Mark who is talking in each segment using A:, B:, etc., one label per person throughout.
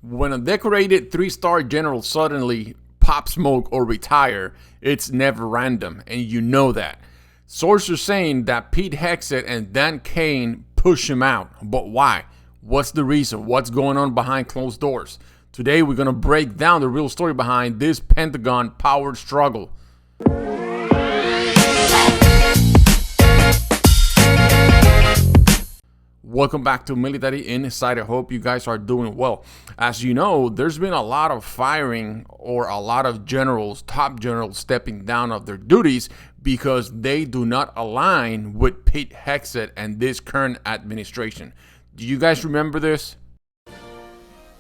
A: When a decorated 3-star general suddenly pop smoke or retire, it's never random, and you know that. Sources are saying that Pete Hegseth and Dan Caine push him out. But why? What's the reason? What's going on behind closed doors? Today, we're going to break down the real story behind this Pentagon power struggle. Welcome back to Military Insight. I hope you guys are doing well. As you know, there's been a lot of firing or a lot of generals, top generals, stepping down of their duties because they do not align with Pete Hegseth and this current administration. Do you guys remember this?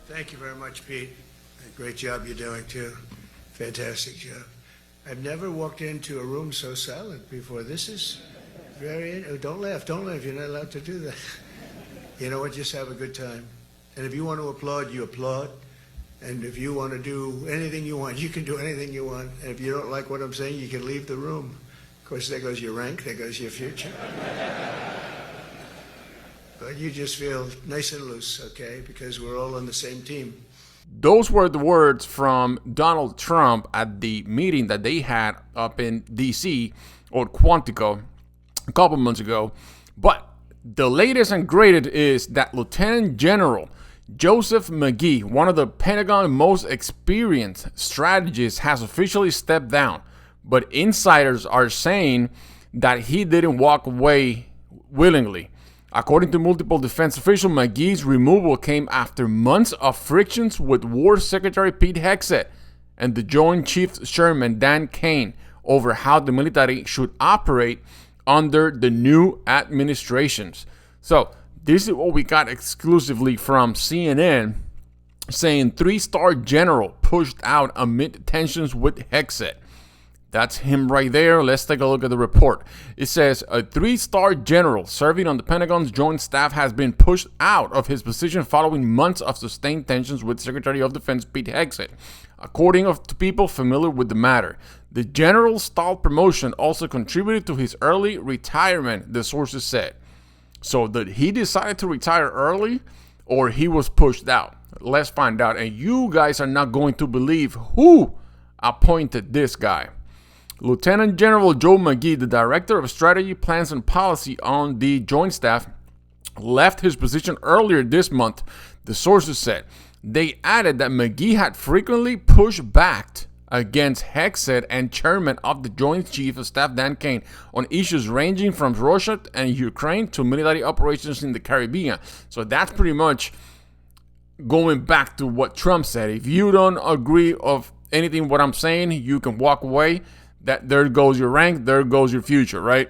B: Thank you very much, Pete. Great job you're doing, too. Fantastic job. I've never walked into a room so silent before. This is very... Don't laugh. You're not allowed to do that. You know what? Just have a good time. And if you want to applaud, you applaud. And if you want to do anything you want, you can do anything you want. And if you don't like what I'm saying, you can leave the room. Of course, there goes your rank. There goes your future. But you just feel nice and loose, okay? Because we're all on the same team.
A: Those were the words from Donald Trump at the meeting that they had up in D.C. or Quantico a couple months ago. But the latest and greatest is that Lieutenant General Joseph McGee, one of the Pentagon's most experienced strategists, has officially stepped down. But insiders are saying that he didn't walk away willingly. According to multiple defense officials, McGee's removal came after months of frictions with War Secretary Pete Hegseth and the Joint Chiefs Chairman Dan Caine over how the military should operate under the new administrations. So this is what we got exclusively from CNN, saying 3-star general pushed out amid tensions with Hegseth. That's him right there. Let's take a look at the report. It says a 3-star general serving on the Pentagon's joint staff has been pushed out of his position following months of sustained tensions with Secretary of Defense Pete Hegseth. According to people familiar with the matter, the general's stalled promotion also contributed to his early retirement, the sources said. So did he decide to retire early or he was pushed out? Let's find out. And you guys are not going to believe who appointed this guy. Lieutenant General Joe McGee, the Director of Strategy, Plans, and Policy on the Joint Staff, left his position earlier this month, the sources said. They added that McGee had frequently pushed back against Hegseth and Chairman of the Joint Chief of Staff Dan Caine on issues ranging from Russia and Ukraine to military operations in the Caribbean. So that's pretty much going back to what Trump said. If you don't agree of anything what I'm saying, you can walk away. That there goes your rank, there goes your future, right?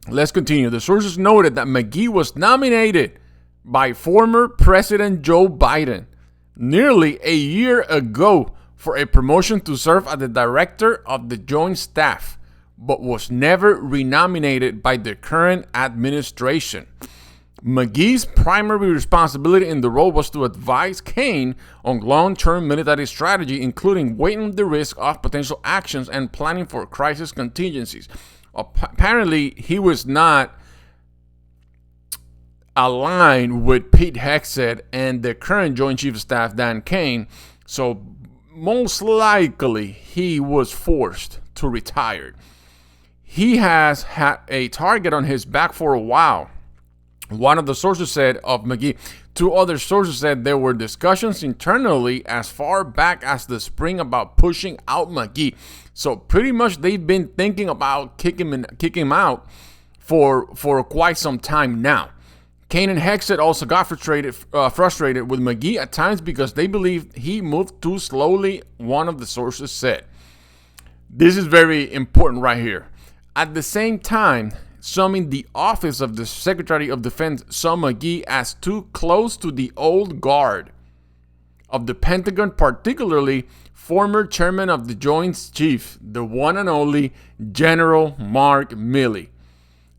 A: Let's continue. The sources noted that McGee was nominated by former President Joe Biden nearly a year ago for a promotion to serve as the director of the Joint Staff, but was never renominated by the current administration. McGee's primary responsibility in the role was to advise Caine on long-term military strategy, including weighing the risk of potential actions and planning for crisis contingencies. Apparently, he was not aligned with Pete Hegseth and the current Joint Chief of Staff, Dan Caine, so most likely he was forced to retire. He has had a target on his back for a while. One of the sources said of McGee. 2 other sources said there were discussions internally as far back as the spring about pushing out McGee. So pretty much they've been thinking about kicking him out for quite some time now. Caine and Hegseth also got frustrated with McGee at times because they believed he moved too slowly, one of the sources said. This is very important right here. At the same time, some in the office of the Secretary of Defense saw McGee as too close to the old guard of the Pentagon, particularly former chairman of the Joint Chiefs, the one and only General Mark Milley,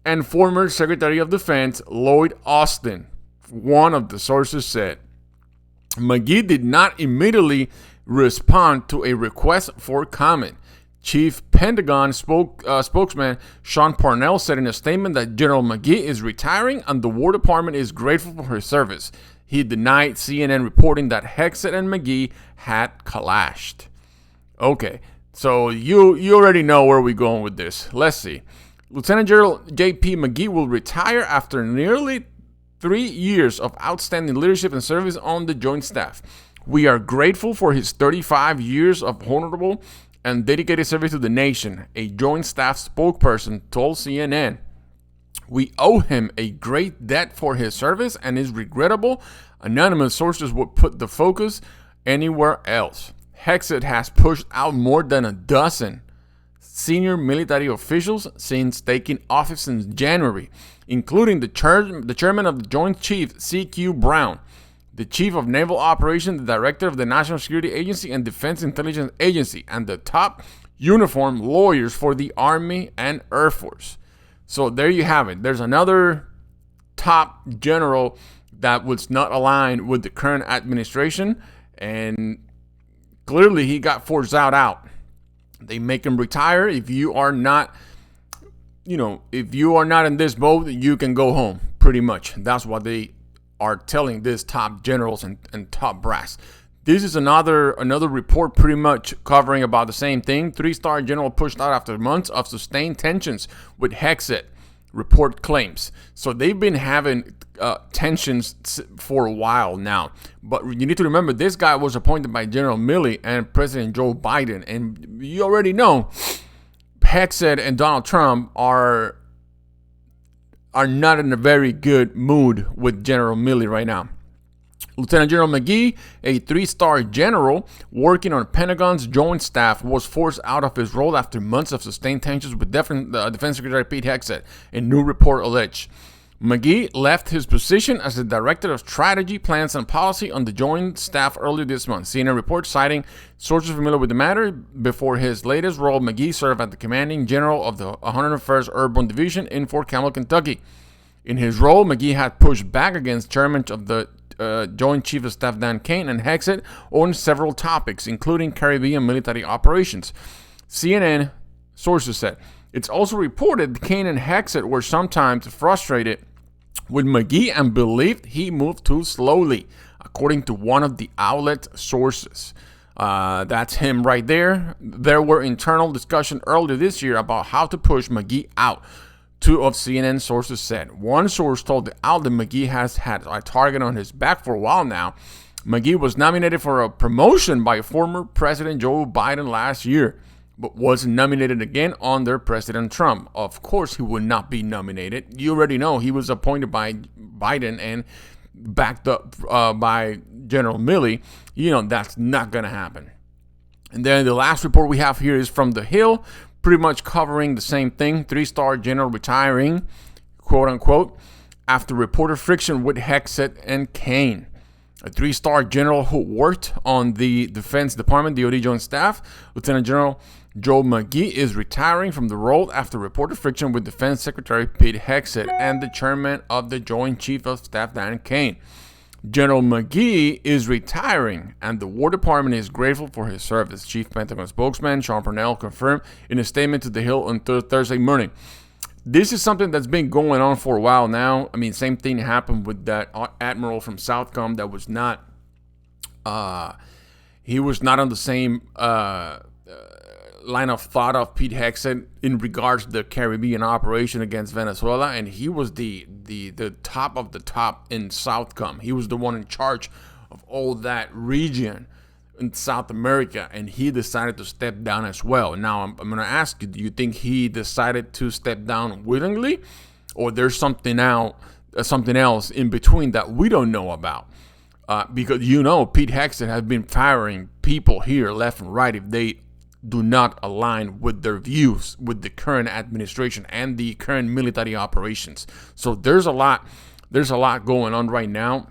A: and former Secretary of Defense Lloyd Austin, one of the sources said. McGee did not immediately respond to a request for comment. Chief Pentagon spokesman Sean Parnell said in a statement that General McGee is retiring and the War Department is grateful for his service. he denied CNN reporting that Hegseth and McGee had clashed. Okay, so you already know where we're going with this. Let's see. Lieutenant General J.P. McGee will retire after nearly 3 years of outstanding leadership and service on the Joint Staff. We are grateful for his 35 years of honorable and dedicated service to the nation, a Joint Staff spokesperson told CNN. We owe him a great debt for his service and is regrettable. Anonymous sources would put the focus anywhere else. Hegseth has pushed out more than a dozen senior military officials since taking office in January, including the chairman of the Joint Chiefs, C.Q. Brown, the chief of naval operations, the director of the National Security Agency and Defense Intelligence Agency, and the top uniformed lawyers for the Army and Air Force. So there you have it. There's another top general that was not aligned with the current administration, and clearly he got forced out. They make him retire. If you are not, if you are not in this boat, you can go home. Pretty much. That's what they are telling this top generals and top brass. This is another report pretty much covering about the same thing. 3-star general pushed out after months of sustained tensions with Hegseth, report claims. So they've been having tensions for a while now. But you need to remember, this guy was appointed by General Milley and President Joe Biden. And you already know Hegseth and Donald Trump are not in a very good mood with General Milley right now. Lieutenant General McGee, a 3-star general working on Pentagon's Joint Staff, was forced out of his role after months of sustained tensions with Defense Secretary Pete Hegseth, a new report alleged. McGee left his position as the Director of Strategy, Plans, and Policy on the Joint Staff earlier this month. CNN reports citing sources familiar with the matter. Before his latest role, McGee served as the Commanding General of the 101st Airborne Division in Fort Campbell, Kentucky. In his role, McGee had pushed back against chairman of the Joint Chief of Staff Caine and Hegseth on several topics, including Caribbean military operations. CNN sources said. It's also reported that Caine and Hegseth were sometimes frustrated with McGee and believed he moved too slowly, according to one of the outlet sources. That's him right there. There were internal discussions earlier this year about how to push McGee out. 2 of CNN sources said. One source told the outlet McGee has had a target on his back for a while now. McGee was nominated for a promotion by former President Joe Biden last year, but wasn't nominated again under President Trump. Of course, he would not be nominated. You already know he was appointed by Biden and backed up by General Milley. That's not going to happen. And then the last report we have here is from The Hill, pretty much covering the same thing. 3-star general retiring, quote unquote, after reporter friction with Hegseth and Caine. A 3-star general who worked on the Defense Department, DoD Joint Staff, Lieutenant General Joe McGee, is retiring from the role after reported friction with Defense Secretary Pete Hegseth and the chairman of the Joint Chief of Staff, Caine. General McGee is retiring, and the War Department is grateful for his service, Chief Pentagon spokesman Sean Parnell confirmed in a statement to The Hill on Thursday morning. This is something that's been going on for a while now. I mean, same thing happened with that admiral from Southcom that was not, he was not on the same line of thought of Pete Hegseth in regards to the Caribbean operation against Venezuela, and he was the top of the top in Southcom. He was the one in charge of all that region in South America, and he decided to step down as well. Now, I'm going to ask you, do you think he decided to step down willingly, or there's something else in between that we don't know about? Because Pete Hegseth has been firing people here left and right if they do not align with their views with the current administration and the current military operations. So there's a lot going on right now.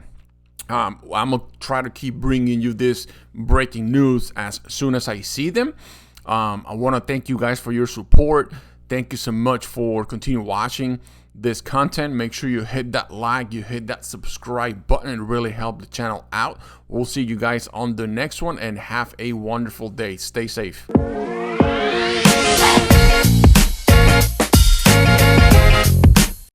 A: I'm gonna try to keep bringing you this breaking news as soon as I see them. I want to thank you guys for your support. Thank you so much for continuing watching this content. Make sure you hit that like, you hit that subscribe button. It really help the channel out. We'll see you guys on the next one, and have a wonderful day. Stay safe.